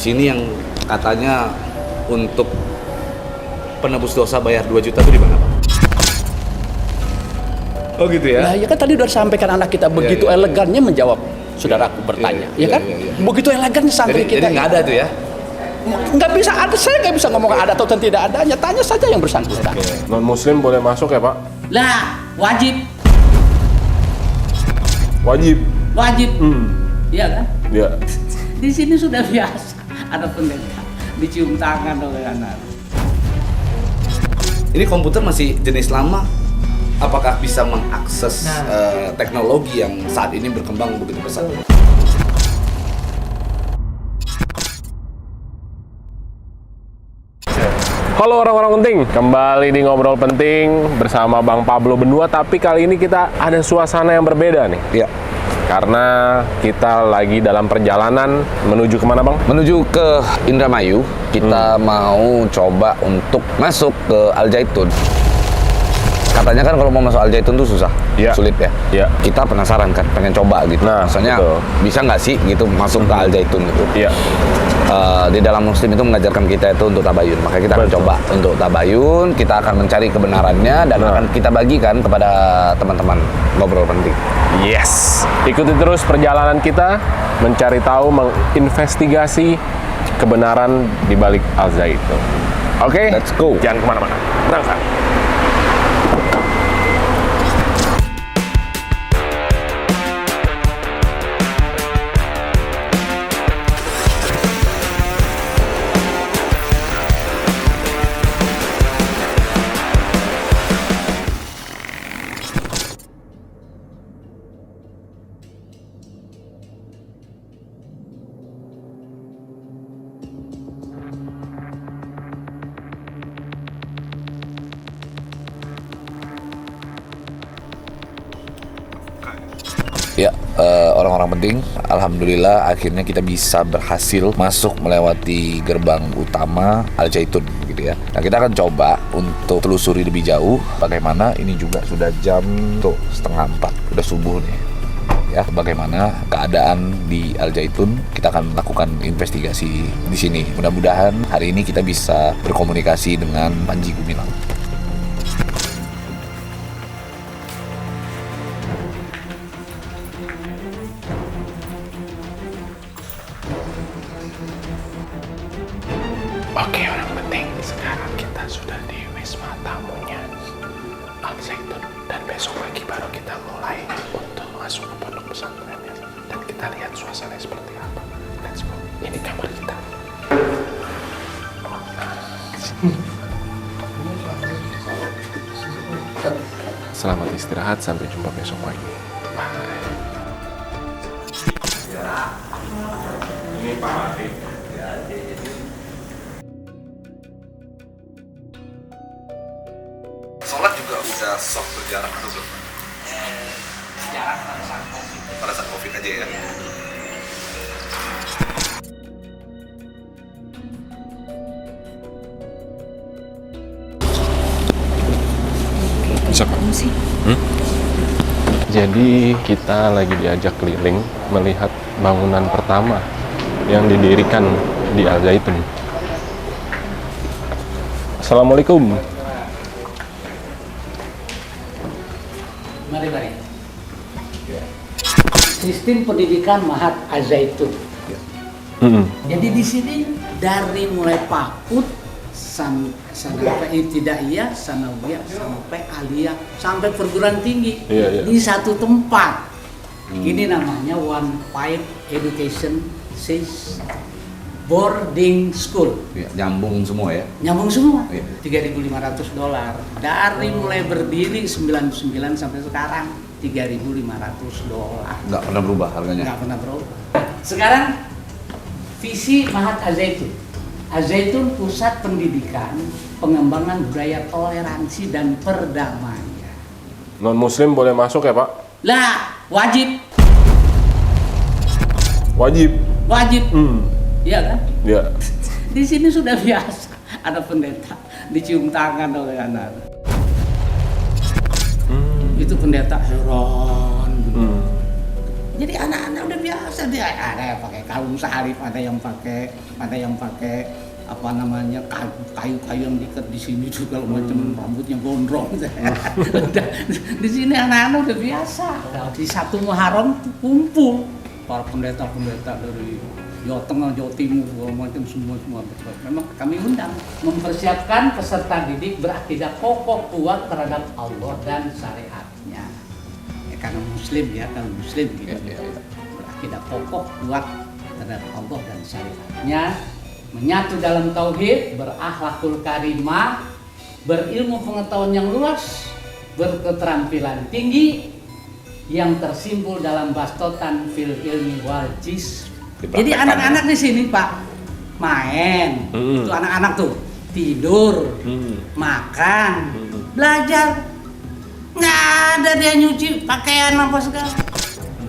sini yang katanya untuk penebus dosa bayar 2 juta itu di mana, Pak? Oh gitu ya? Nah, ya kan tadi udah disampaikan anak kita begitu elegannya menjawab saudaraku bertanya, ya kan? Begitu elegannya santri kita. Jadi nggak ada tuh ya? Nggak bisa ada, saya nggak bisa ngomong ada atau tidak adanya. Tanya saja yang bersangkutan. Non Muslim boleh masuk ya Pak? Lah, wajib. Wajib. Wajib. Iya kan? Ya. Di sini sudah biasa ada pendeta dicium tangan oleh anak. Ini komputer masih jenis lama. Apakah bisa mengakses teknologi yang saat ini berkembang begitu pesat? Halo orang-orang penting, kembali di Ngobrol Penting bersama Bang Pablo Benua. Tapi kali ini kita ada suasana yang berbeda nih. Iya. Karena kita lagi dalam perjalanan menuju kemana Bang? Menuju ke Indramayu, kita mau coba untuk masuk ke Al Zaitun. Katanya kan kalau mau masuk Al Zaitun tuh susah, sulit ya. Iya. Kita penasaran kan, pengen coba gitu. Nah, maksudnya betul. bisa nggak sih gitu masuk ke Al Zaitun gitu? Iya. Di dalam Muslim itu mengajarkan kita itu untuk tabayun. Makanya kita akan coba untuk tabayun. Kita akan mencari kebenarannya dan akan kita bagikan kepada teman-teman Ngobrol Penting. Yes. Ikuti terus perjalanan kita mencari tahu, menginvestigasi kebenaran di balik Al Zaitun. Oke, Let's go. Jangan kemana-mana. Berangkat. Ya, orang-orang penting, alhamdulillah akhirnya kita bisa berhasil masuk melewati gerbang utama Al Zaitun gitu ya. Nah, kita akan coba untuk telusuri lebih jauh bagaimana. Ini juga sudah jam 3:30, udah subuh nih. Ya, bagaimana keadaan di Al Zaitun, kita akan lakukan investigasi di sini. Mudah-mudahan hari ini kita bisa berkomunikasi dengan Panji Gumilang. Oke orang penting, sekarang kita sudah di Wisma Tamunya Al Zaitun dan besok pagi baru kita mulai untuk masuk ke pondok pesantrennya dan kita lihat suasana seperti apa. Let's go. Ini kamar kita. Selamat istirahat, sampai jumpa besok pagi. Bye. Ini Pak Martin. Sholat juga udah sok berjarak atau belum? Jarak pada saat COVID. Pada saat COVID aja ya? Bisa Pak? Jadi kita lagi diajak keliling melihat bangunan pertama yang didirikan di Al Zaitun. Assalamualaikum. Mari. Sistem pendidikan Mahat Al Zaitun. Jadi di sini dari mulai PAUD sampai ibtidaiyah, sanawiyah, sampai aliyah, sampai perguruan tinggi di satu tempat. Ini namanya One Pipe Education Boarding School. Ya, nyambung semua ya? Nyambung semua. Iya. $3.500 dari mulai berdiri 99 sampai sekarang $3.500. Nggak pernah berubah harganya? Nggak pernah berubah. Sekarang visi Mahat Al Zaitun. Al Zaitun pusat pendidikan, pengembangan budaya toleransi dan perdamaian. Non Muslim boleh masuk ya Pak? Lah, wajib. Wajib. Wajib. Iya kan? Ya. Di sini sudah biasa ada pendeta dicium tangan oleh anak. Itu pendeta heran. Jadi anak-anak udah biasa Jadi ada yang pakai kalung salib, ada yang pakai apa namanya kayu-kayu yang diikat di sini juga macam rambutnya gondrong. Di sini anak-anak udah biasa. Di 1 Muharram tuh kumpul para pendeta-pendeta dari Jawa Tengah, Jawa Timur, segala macam semua. Memang kami undang mempersiapkan peserta didik berakidah kokoh kuat terhadap Allah dan syariatnya. Ya, karena Muslim kalau Muslim gitu. Berakidah kokoh kuat terhadap Allah dan syariatnya. Menyatu dalam tauhid, berakhlakul karimah, berilmu pengetahuan yang luas, berketerampilan tinggi, yang tersimpul dalam bastotan fil ilmi wal jis. Jadi anak-anak di sini Pak main, itu anak-anak tuh tidur, makan, belajar, nggak ada dia nyuci pakaian apa segala.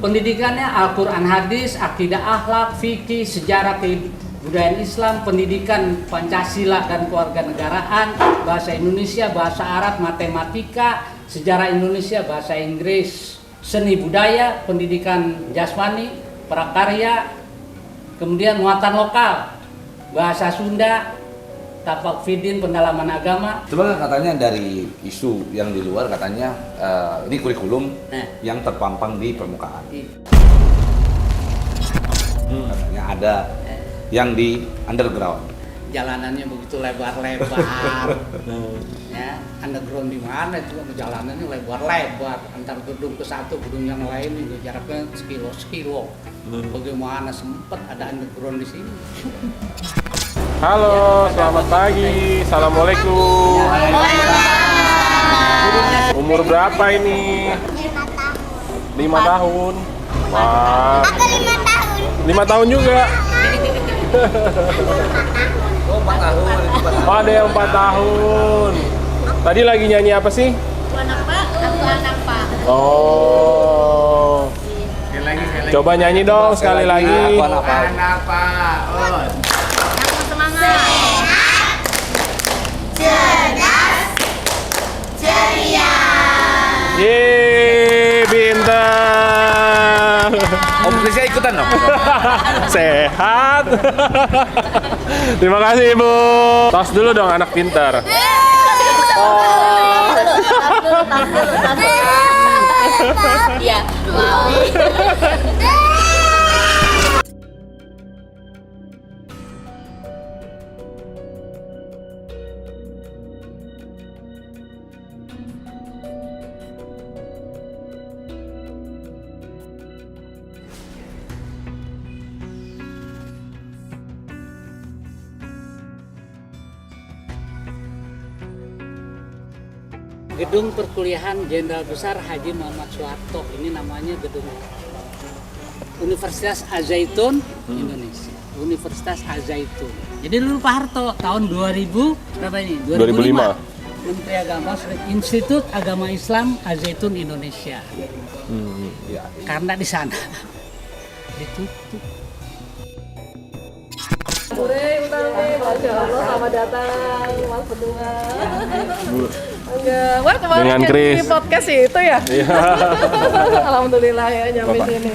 Pendidikannya Al-Quran, hadis, akidah, akhlak, fikih, sejarah, budaya Islam, pendidikan Pancasila dan kewarganegaraan, bahasa Indonesia, bahasa Arab, matematika, sejarah Indonesia, bahasa Inggris, seni budaya, pendidikan jasmani, prakarya, kemudian muatan lokal, bahasa Sunda, tapak fidin, pendalaman agama. Coba katanya dari isu yang di luar katanya ini kurikulum yang terpampang di permukaan. Katanya ada yang di underground. Jalanannya begitu lebar-lebar. Ya, underground di mana itu jalanannya lebar-lebar antar gedung ke satu gedung yang lain juga jaraknya sekilo. Bagaimana sempat ada underground di sini? Halo, selamat pagi. Assalamualaikum. Umur berapa ini? 5 tahun. Wah. Aku 5 tahun. 5 tahun juga. Oh, 4 tahun. Oh, ada yang 4 tahun. Tadi lagi nyanyi apa sih? Aku anak pak. Oh. Coba nyanyi dong sekali lagi. Apa? Yang semangat. Cerdas. Ceria. Yeay, bintang. Om Krisya ikutan dong. Sehat. Terima kasih Ibu. Tos dulu dong anak pintar. Iya. Wow. Gedung Perkuliahan Jenderal Besar Haji Muhammad Soeharto, ini namanya gedung Universitas Al-Zaitun Indonesia. Universitas Al-Zaitun. Jadi dulu Pak Harto tahun 2000 berapa ini? 2005. Menteri Agama Institut Agama Islam Al-Zaitun Indonesia. Karena di sana ditutup. Masya Allah, selamat datang Mas Bendunga. Enggak, wah kemarin Dengan yang Chris. di podcast itu ya. Alhamdulillah ya nyampe sini.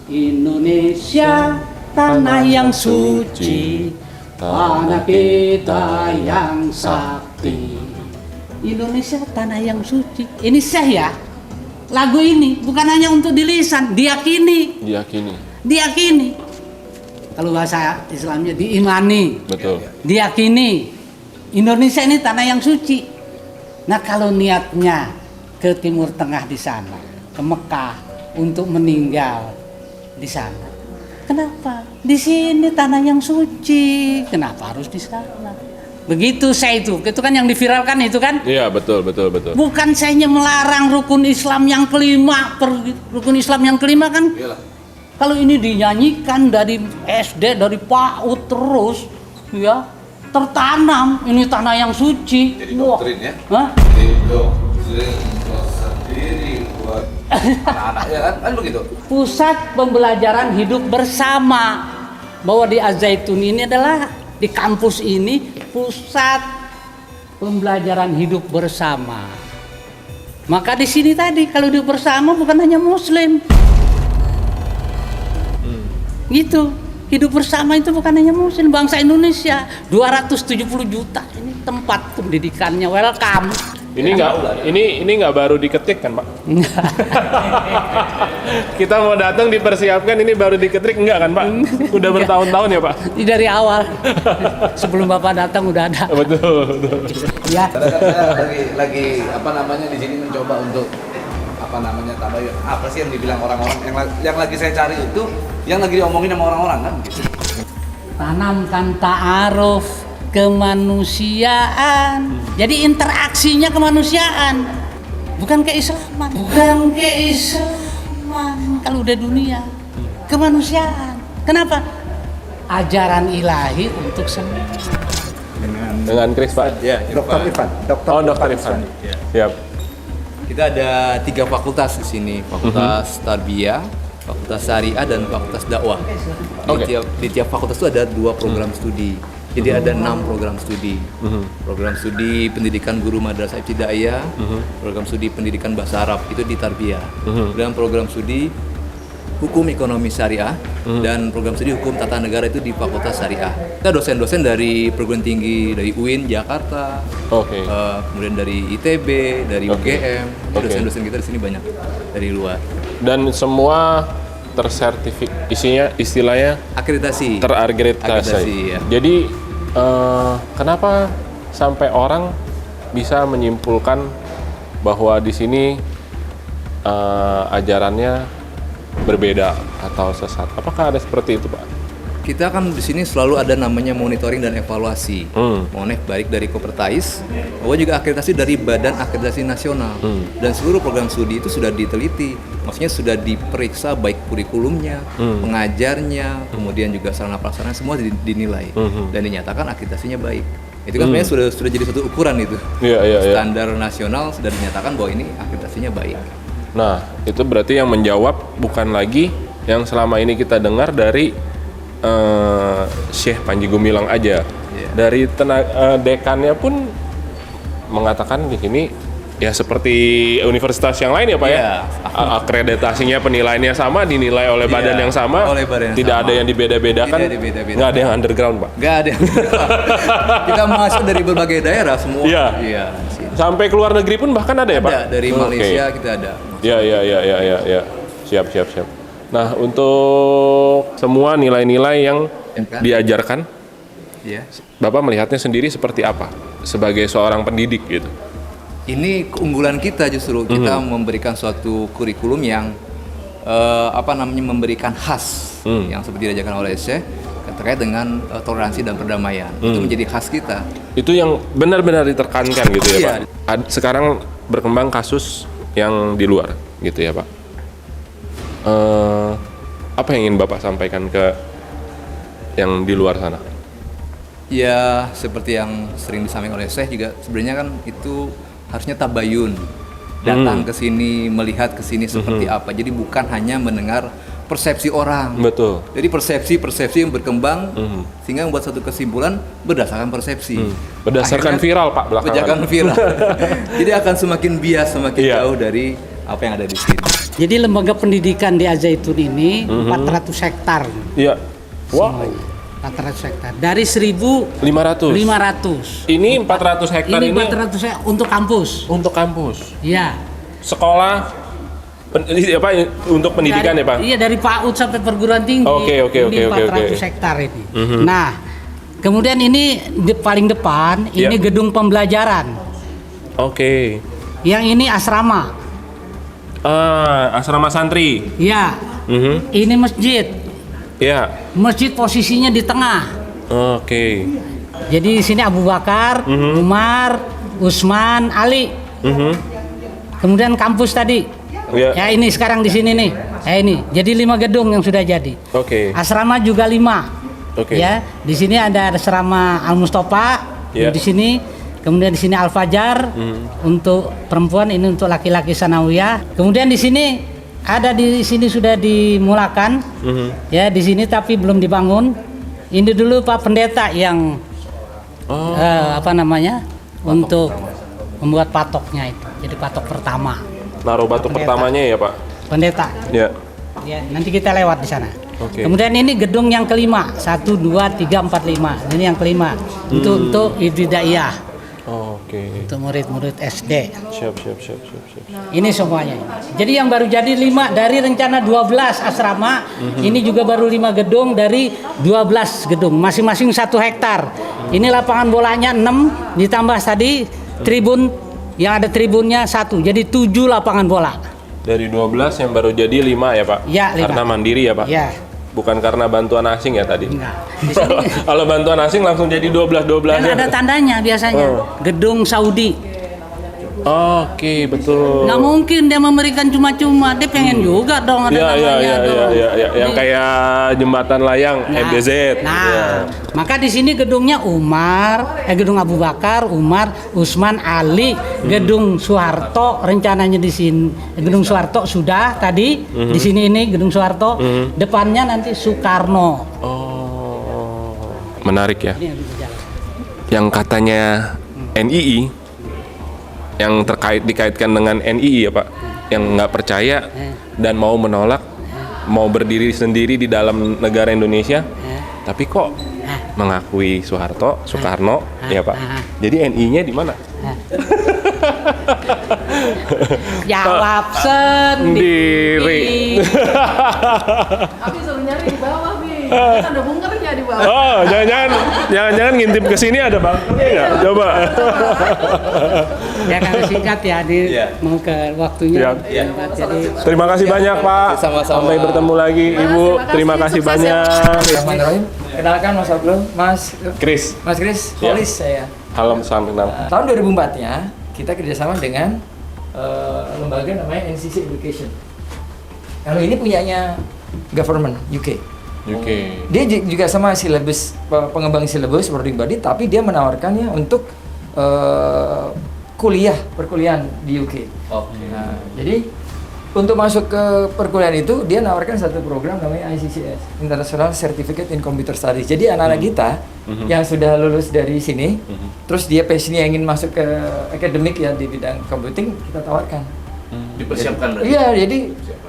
Indonesia tanah yang suci, tanah kita yang sakti. Indonesia tanah yang suci. Ini sah ya. Lagu ini bukan hanya untuk di lisan, diyakini. Kalau bahasa Islamnya diimani. Betul. Diyakini. Indonesia ini tanah yang suci. Nah, kalau niatnya ke Timur Tengah di sana, ke Mekah untuk meninggal di sana. Kenapa? Di sini tanah yang suci. Kenapa harus di sana? Begitu saya itu kan yang diviralkan itu kan? Iya, betul. Bukan saya melarang rukun Islam yang kelima, rukun Islam yang kelima kan? Iyalah. Kalau ini dinyanyikan dari SD, dari PAUD terus, ya tertanam ini tanah yang suci. Jadi doktrin ya. Hah? Jadi doktrin sendiri buat anak-anak ya kan begitu. Pusat pembelajaran hidup bersama, bahwa di Al-Zaitun ini adalah di kampus ini pusat pembelajaran hidup bersama. Maka di sini tadi kalau hidup bersama bukan hanya Muslim, Gitu. Hidup bersama itu bukan hanya muslim, bangsa Indonesia 270 juta ini tempat pendidikannya. Welcome. Ini nggak baru diketik kan, Pak? Kita mau datang dipersiapkan, ini baru diketik enggak kan, Pak? Udah bertahun-tahun ya, Pak? Ini dari awal. Sebelum Bapak datang udah ada. Betul. Ya. Saya lagi di sini mencoba untuk tabayun. Apa sih yang dibilang orang-orang yang lagi saya cari itu yang lagi diomongin sama orang-orang kan gitu. Tanamkan ta'aruf kemanusiaan. Jadi interaksinya kemanusiaan, bukan keislaman. Bukan keislaman kalau udah dunia. Kemanusiaan. Kenapa? Ajaran ilahi untuk semua. Dengan Chris, Pak. Ya, Dr. Irfan. Dr. Irfan. Siap. Kita ada 3 fakultas di sini, Fakultas Tarbiyah, Fakultas Syariah, dan Fakultas Dakwah. Di tiap fakultas itu ada 2 program studi. Jadi ada 6 program studi. Program studi pendidikan guru madrasah ibtidaiyah, program studi pendidikan bahasa Arab itu di Tarbiyah. Dan program studi hukum ekonomi syariah dan program studi hukum tata negara itu di Fakultas Syariah. Kita dosen-dosen dari perguruan tinggi dari UIN Jakarta, kemudian dari ITB, dari UGM. Dosen-dosen kita di sini banyak dari luar. Dan semua tersertifik, istilahnya Akreditasi. Terakreditasi. Ya. Jadi kenapa sampai orang bisa menyimpulkan bahwa di sini ajarannya berbeda atau sesat? Apakah ada seperti itu, Pak? Kita kan di sini selalu ada namanya monitoring dan evaluasi. Monef baik dari Kopertais, bahwa juga akreditasi dari Badan Akreditasi Nasional. Dan seluruh program studi itu sudah diteliti. Maksudnya sudah diperiksa baik kurikulumnya, pengajarnya, kemudian juga sarana prasarana semua dinilai dan dinyatakan akreditasinya baik. Itu kan sebenarnya sudah jadi satu ukuran itu. Standar nasional sudah dinyatakan bahwa ini akreditasinya baik. Nah, itu berarti yang menjawab bukan lagi yang selama ini kita dengar dari Syekh Panji Gumilang aja. Dari dekannya pun mengatakan di sini ya seperti universitas yang lain ya, Pak ya. Akreditasinya penilaiannya sama, dinilai oleh badan yang sama. Tidak ada yang dibeda-bedakan. Nggak ada yang underground, Pak. Nggak ada. Kita masuk dari berbagai daerah semua. Iya. Sampai ke luar negeri pun bahkan ada ya, Pak? Ada, dari Malaysia kita ada. Ya. Siap. Nah, untuk semua nilai-nilai yang diajarkan, Bapak melihatnya sendiri seperti apa sebagai seorang pendidik gitu? Ini keunggulan kita justru, kita memberikan suatu kurikulum yang memberikan khas yang seperti diajarkan oleh Syekh terkait dengan toleransi dan perdamaian. Itu menjadi khas kita. Itu yang benar-benar ditekankan gitu ya, Pak. Sekarang berkembang kasus yang di luar gitu ya, Pak. Apa yang ingin Bapak sampaikan ke yang di luar sana? Ya, seperti yang sering disampaikan oleh Syekh juga sebenarnya kan itu harusnya tabayun. Datang ke sini, melihat ke sini seperti apa. Jadi bukan hanya mendengar persepsi orang. Betul. Jadi persepsi yang berkembang sehingga membuat satu kesimpulan berdasarkan persepsi. Berdasarkan viral, Pak, belakangan. Berdasarkan viral. Jadi akan semakin bias, semakin jauh dari apa yang ada di sini. Jadi lembaga pendidikan di Al-Zaitun ini 400 hektar. Iya. Wow. 400 hektar. Dari 1.500. Ini 400 hektar ini 400 hektar untuk kampus. Untuk kampus. Iya. Sekolah untuk pendidikan ya, Pak? Iya, dari PAUD sampai perguruan tinggi. Oke. 400 hektar ini. Nah, kemudian ini di paling depan ini gedung pembelajaran. Oke. Yang ini asrama. Asrama santri. Iya. Ini masjid. Iya. Masjid posisinya di tengah. Oke. Jadi di sini Abu Bakar, Umar, Utsman, Ali. Kemudian kampus tadi. Ya ini sekarang di sini nih. Ini. Jadi 5 gedung yang sudah jadi. Oke. Asrama juga 5. Oke. Ya, di sini ada asrama Al Mustafa. Di sini. Kemudian di sini Al Fajar untuk perempuan, ini untuk laki-laki sanawiyah. Kemudian di sini sudah dimulakan. Ya, di sini tapi belum dibangun. Ini dulu Pak Pendeta yang untuk membuat patoknya itu. Jadi patok pertama. Naruh batu pertamanya ya, Pak? Pendeta. Ya. Ya, nanti kita lewat di sana. Oke. Kemudian ini gedung yang kelima, 1, 2, 3, 4, 5. Ini yang kelima. Untuk ibtidaiyah, Oke. untuk murid-murid SD. Siap. Ini semuanya. Jadi yang baru jadi 5 dari rencana 12 asrama, ini juga baru 5 gedung dari 12 gedung, masing-masing 1 hektar. Ini lapangan bolanya 6, ditambah tadi tribun, yang ada tribunnya 1, jadi 7 lapangan bola. Dari 12 yang baru jadi 5 ya Pak? Ya, 5. Karena mandiri ya Pak? Ya. Bukan karena bantuan asing ya tadi? Enggak. Di sini Kalau bantuan asing langsung jadi 12-12 dan ada tandanya biasanya, gedung Saudi. Oke, betul. Nggak mungkin dia memberikan cuma-cuma, dia pengen juga dong ada namanya dong. Yang Jadi- kayak jembatan layang MDZ. Nah, Ya. maka di sini gedungnya gedung Abu Bakar, Umar, Usman, Ali, gedung Soeharto rencananya di sini. Gedung Soeharto sudah tadi, di sini ini gedung Soeharto, depannya nanti Soekarno. Oh, menarik ya. Ini yang berjalan. Yang katanya NII, yang dikaitkan dengan NII ya Pak, yang nggak percaya dan mau menolak, mau berdiri sendiri di dalam negara Indonesia, tapi kok mengakui Soekarno, ya Pak. Jadi NI-nya di mana? Jawab sendiri. Tapi suruh nyari di bawah nih. Kan ada bunkernya di bawah. Oh, jangan ngintip ke sini ada bunkernya nggak? Coba. Ya karena singkat ya, mau ke waktunya. Iya. Jadi Terima kasih banyak Pak. Sama-sama. Sampai bertemu lagi Ibu. Terima kasih Sukses ya. banyak. Bismillahirrahmanirrahim. Kenalkan Mas Abdul, Mas Chris. Chris, Ya. Holis saya. Halo, salam kenal. Tahun 2004 ya, kita kerjasama dengan lembaga namanya NCC Education. Kalau ini punyanya government UK. Oke. Dia juga sama silabus, pengembang silabus wording body, tapi dia menawarkannya untuk perkuliahan di UK. Oke. Nah, jadi untuk masuk ke perkuliahan itu dia nawarkan satu program namanya ICCS, International Certificate in Computer Studies. Jadi anak-anak kita yang sudah lulus dari sini, terus dia passionnya ingin masuk ke akademik ya di bidang computing, kita tawarkan. Dipersiapkan berarti. Iya, jadi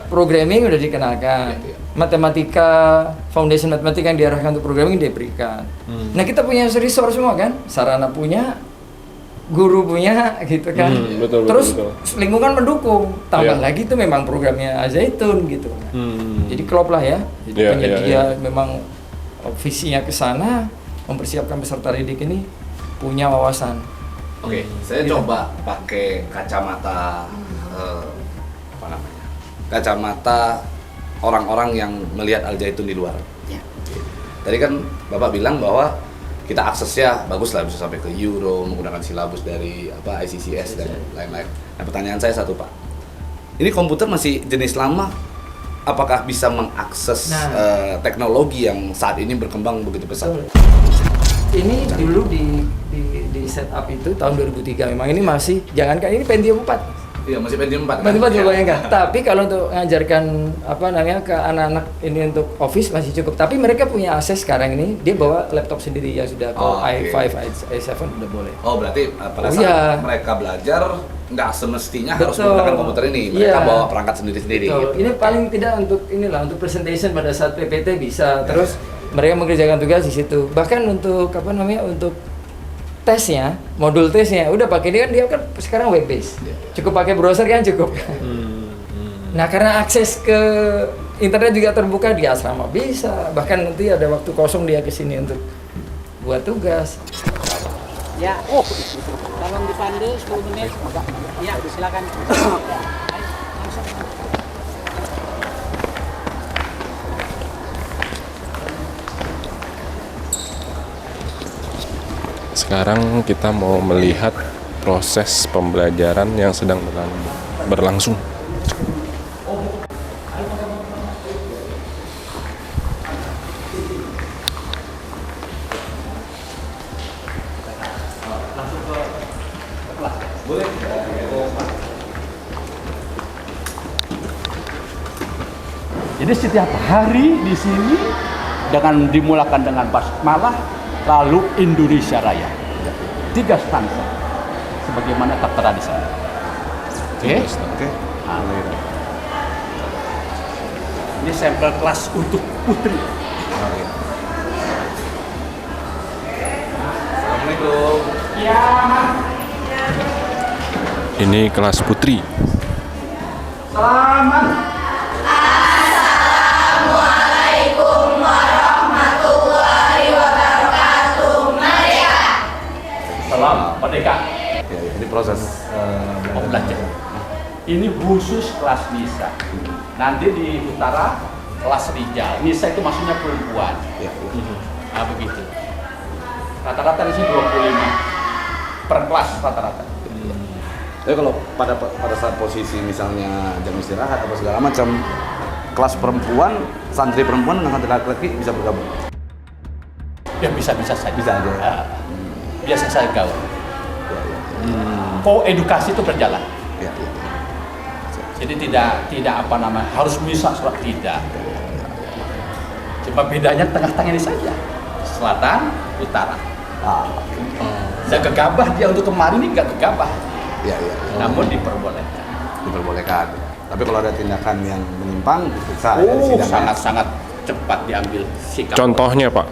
programming udah dikenalkan. Matematika, foundation matematika yang diarahkan untuk programming diberikan. Nah, kita punya resource semua kan? Sarana punya, guru punya gitu kan. Betul, Terus betul. lingkungan mendukung. Tambah Iya. lagi itu memang programnya Al-Zaitun gitu. Jadi klop lah ya. Jadi Iya, penyedia iya. memang visinya ke sana, mempersiapkan peserta didik ini punya wawasan. Oke, saya coba pakai kacamata apa namanya? Kacamata orang-orang yang melihat Al-Zaitun di luar. Ya. Tadi kan Bapak bilang bahwa kita aksesnya bagus lah, bisa sampai ke Euro, menggunakan silabus dari ICCS dan lain-lain. Nah, pertanyaan saya satu Pak, ini komputer masih jenis lama, apakah bisa mengakses teknologi yang saat ini berkembang begitu pesat? Ini dulu di setup itu tahun 2003 memang ini masih, jangankan ini Pentium 4. Iya, masih Pentium 4. Pentium 4 bayangkan. Tapi kalau untuk mengajarkan ke anak-anak ini untuk Office masih cukup. Tapi mereka punya akses sekarang ini, dia bawa laptop sendiri yang sudah ke Oh, oke. i5, i7 udah boleh. Oh, berarti pada Oh, saat iya. mereka belajar nggak semestinya harus Betul. menggunakan komputer ini, mereka Iya. bawa perangkat sendiri-sendiri. Betul. Gitu. Ini paling tidak untuk untuk presentation pada saat PPT bisa. Terus mereka mengerjakan tugas di situ. Bahkan untuk untuk tesnya, modul tesnya udah pakai dia kan sekarang web based. Cukup pakai browser kan cukup. Nah, karena akses ke internet juga terbuka di asrama bisa. Bahkan nanti ada waktu kosong dia ke sini untuk buat tugas. ya, tolong dipandu 10 menit. Ya, silakan. Sekarang kita mau melihat proses pembelajaran yang sedang berlangsung. Jadi setiap hari di sini dengan dimulakan dengan basmalah, lalu Indonesia Raya. 3 stanza sebagaimana tertera di sana. Oke? Oke. Ini sampel kelas untuk putri. Assalamualaikum. Ya, Ini kelas putri. selamat. Salam Merdeka. Ya, ini proses Mau belajar. Ini khusus kelas Nisa. Nanti di utara kelas Rijal. Nisa itu maksudnya perempuan. Ya, ya. Nah begitu. Rata-rata di sini 25 per kelas rata-rata. Tapi kalau pada saat posisi misalnya jam istirahat atau segala macam, kelas perempuan, santri perempuan dengan santri laki-laki bisa bergabung. Ya bisa-bisa saja. Bisa aja. Ah, biasa saya gaul. Edukasi itu berjalan. Ya, ya. Jadi tidak apa namanya harus bisa sholat, tidak. Cuma bedanya tengah-tengah ini saja. Selatan, utara. Saya gegabah dia untuk kemarin ini nggak gegabah, Ya, ya. namun diperbolehkan. Diperbolehkan. Tapi kalau ada tindakan yang menyimpang, bisa ada di sidang. Sangat-sangat cepat diambil sikap. Contohnya, Pak.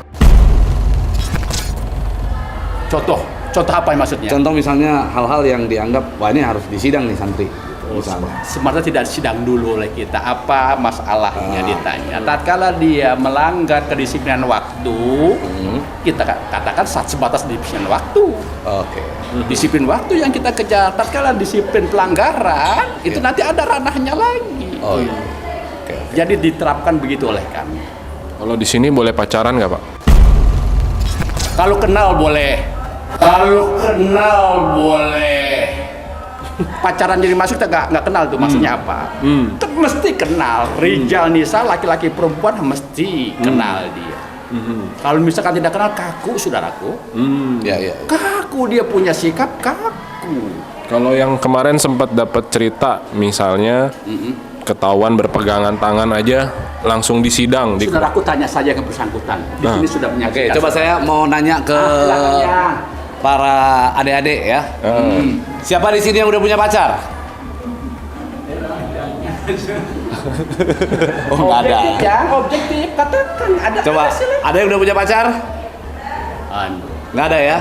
Contoh apa yang maksudnya? Contoh misalnya hal-hal yang dianggap wah ini harus disidang nih santri. Misalnya. Sebenarnya tidak sidang dulu oleh kita. Apa masalahnya ditanya. Hmm. Tatkala dia melanggar kedisiplinan waktu, kita katakan sebatas disiplin waktu. Oke. Disiplin waktu yang kita kejar. Tatkala disiplin pelanggaran, itu nanti ada ranahnya lagi. Oh iya. Jadi diterapkan begitu oleh kami. Kalau di sini boleh pacaran nggak, Pak? Kalau kenal boleh. Kalau kenal boleh. Pacaran jadi masuk kita nggak kenal tuh maksudnya apa? Kan mesti kenal. Rijal Nisa laki-laki perempuan mesti kenal dia. Kalau misalkan tidak kenal kaku saudaraku. Ya, ya. Kaku dia punya sikap kaku. Kalau yang kemarin sempat dapat cerita, misalnya ketahuan berpegangan tangan aja langsung disidang. Saudaraku tanya saja ke bersangkutan. Di sini sudah Oke, menyaksikan. coba saya mau nanya ke para adik-adik ya. Siapa di sini yang udah punya pacar? Oh, nggak ada. Objektif ya, objektif. Katakan ada. Coba, ada yang udah punya pacar? Nggak ada ya?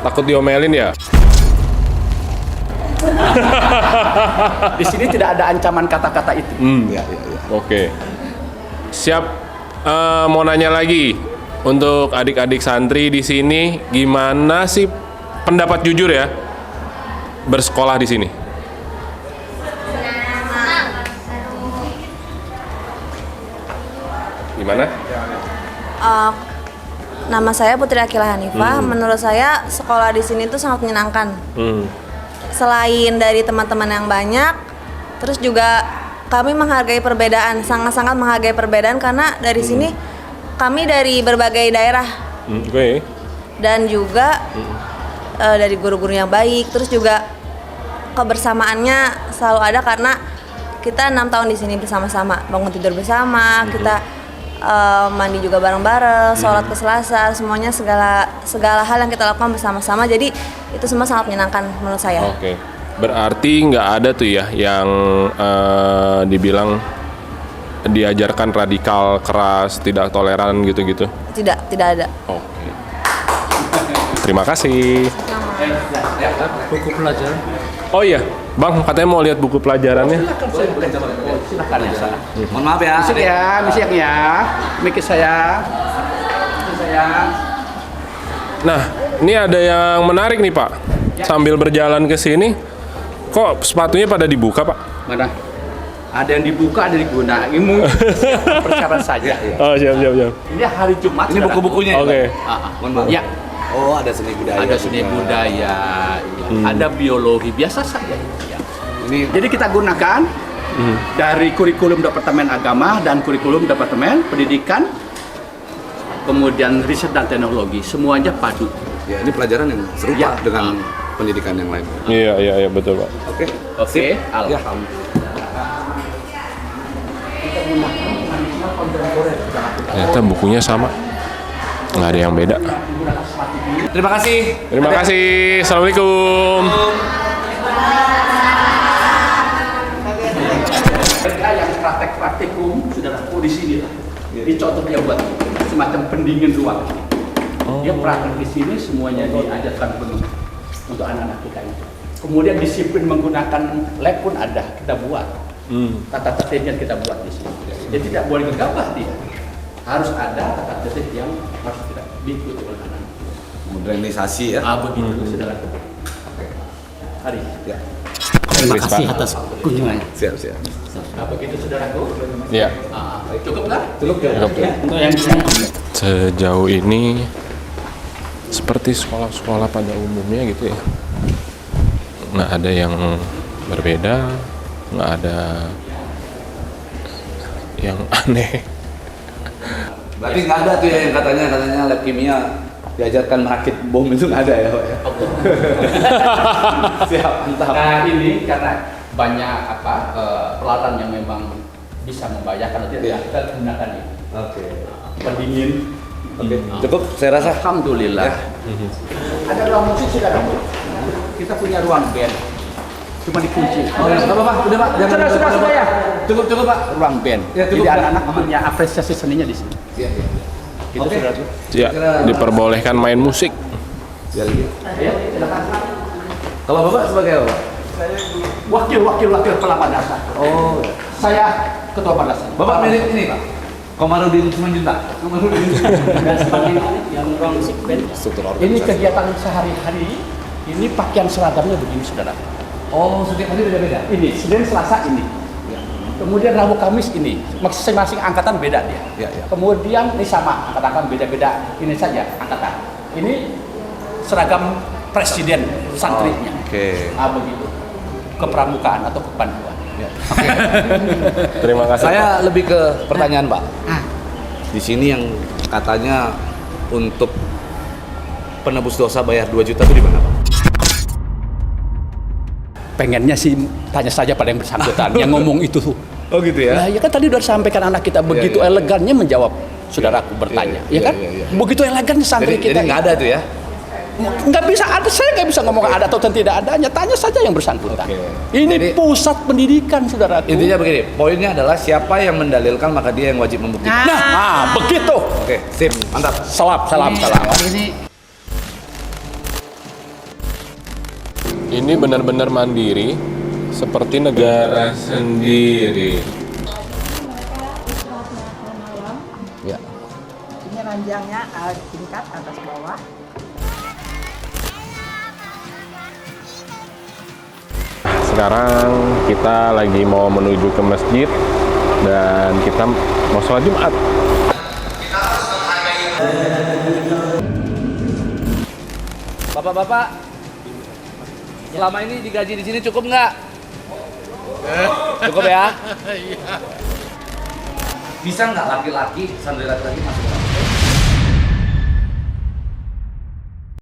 Takut diomelin ya? Di sini tidak ada ancaman kata-kata itu. Ya, ya, ya. Oke. Siap. Mau nanya lagi untuk adik-adik santri di sini, gimana sih pendapat jujur ya bersekolah di sini? Gimana? Nama saya Putri Akila Hanifah. Menurut saya sekolah di sini tuh sangat menyenangkan. Selain dari teman-teman yang banyak, terus juga kami menghargai perbedaan, sangat-sangat menghargai perbedaan karena dari sini kami dari berbagai daerah Oke. dan juga dari guru-guru yang baik. Terus juga kebersamaannya selalu ada karena kita 6 tahun di sini bersama-sama, bangun tidur bersama, kita mandi juga bareng-bareng, sholat ke Selasa, semuanya segala hal yang kita lakukan bersama-sama. Jadi itu semua sangat menyenangkan menurut saya. Oke. Berarti nggak ada tuh ya yang dibilang diajarkan radikal, keras, tidak toleran gitu-gitu? Tidak ada. Oke. Terima kasih. Buku pelajaran. Oh iya, Bang, katanya mau lihat buku pelajarannya. Silakan ya. Mohon maaf ya. Musik ya, musik ya. Mikir saya. Nah, ini ada yang menarik nih, Pak. Sambil berjalan ke sini, kok sepatunya pada dibuka, Pak? Mana? Ada yang dibuka, ada yang digunakan. Ini mungkin persiapan saja. Oh, siap. Ini hari Jumat. Ini saudara. buku-bukunya. Oke. Mohon maaf. Ya, Oh, ada seni budaya. ada seni juga. budaya, ada biologi, biasa saja. Ya. Ini Jadi kita gunakan dari kurikulum Departemen Agama dan kurikulum Departemen Pendidikan, kemudian riset dan teknologi, semuanya padu. ya ini pelajaran yang serupa Ya. dengan pendidikan yang lain. Iya, betul, Pak. Oke. Oke, Sip. Ya. alhamdulillah. Ternyata bukunya sama. Nggak ada yang beda. Terima kasih. Terima kasih. Assalamualaikum. Mereka yang praktek praktikum saudaraku di sini lah. Ini contoh dia buat semacam pendingin ruang. Dia praktek di sini semuanya diajarkan penuh untuk anak-anak kita itu. Kemudian disiplin menggunakan lab pun ada, kita buat. Tata tertibnya kita buat di sini. Dia tidak boleh gegabah dia. Harus ada tata tertib yang harus kita diikuti oleh anak. Modernisasi ya. Begitu saudaraku. Hari. Ya. Terima kasih atas kunjungannya. Siap. Begitu saudaraku. Iya. Cukuplah. Cukup ya. Untuk yang ini. Sejauh ini seperti sekolah-sekolah pada umumnya gitu ya. Nggak ada yang berbeda, nggak ada yang aneh. Berarti nggak ada tuh ya yang katanya lab kimia diajarkan merakit bom itu nggak ada ya Pak ya? Siap, mantap. Nah ini karena banyak peralatan yang memang bisa membahayakan nanti kita gunakan ini. Oke. Pendingin. Oke. Cukup saya rasa. Alhamdulillah. Ada ruang musik sudah dong. Kita punya ruang band. Cuma dikunci. Oh ya, nggak apa-apa, udah Pak. Sudah ya. Cukup Pak. Ruang band. Ya, cukup, jadi Pak. anak-anak punya apresiasi seninya di sini. Iya. Itu Oke. sudah. Ya, diperbolehkan main musik. Ya, Silakan. kalau Bapak sebagai apa? Wakil kepala madrasah. Oh. Saya ketua madrasah. Bapak mirip ini Pak. Komarudin Simanjuntak. yang ruang musik band. Ini kegiatan sehari-hari. Ini pakaian seragamnya begini saudara. Oh, setiap hari beda-beda. Ini Senin Selasa ini. Kemudian Rabu Kamis ini. Masing-masing angkatan beda dia. Ya. Kemudian ini sama angkatan beda-beda. Ini saja angkatan. Ini seragam presiden santrinya. Oke. Begitu. Kepramukaan atau kepanduan. Terima kasih. Saya lebih ke pertanyaan Pak. Di sini yang katanya untuk penebus dosa bayar 2 juta itu di mana Pak? Pengennya sih tanya saja pada yang bersangkutan yang ngomong itu. Oh gitu ya? Nah, ya kan tadi udah sampaikan anak kita begitu iya. elegannya menjawab saudaraku bertanya, ya kan? Begitu elegannya santri kita. Jadi nggak ada tuh ya? Nggak bisa ada, saya nggak bisa ngomong ada atau tidak adanya. Tanya saja yang bersangkutan. Ini Jadi- pusat pendidikan saudaraku. Intinya begini, poinnya adalah siapa yang mendalilkan maka dia yang wajib membuktikan. Nah, begitu. Oke, sip, mantap. Salam. Ini benar-benar mandiri, seperti negara sendiri. Ya. Ini ranjangnya tingkat atas bawah. Sekarang kita lagi mau menuju ke masjid dan kita mau sholat Jumat. Bapak-bapak, selama ini digaji di sini cukup nggak? Cukup ya? Bisa nggak laki-laki, santri laki-laki masuk?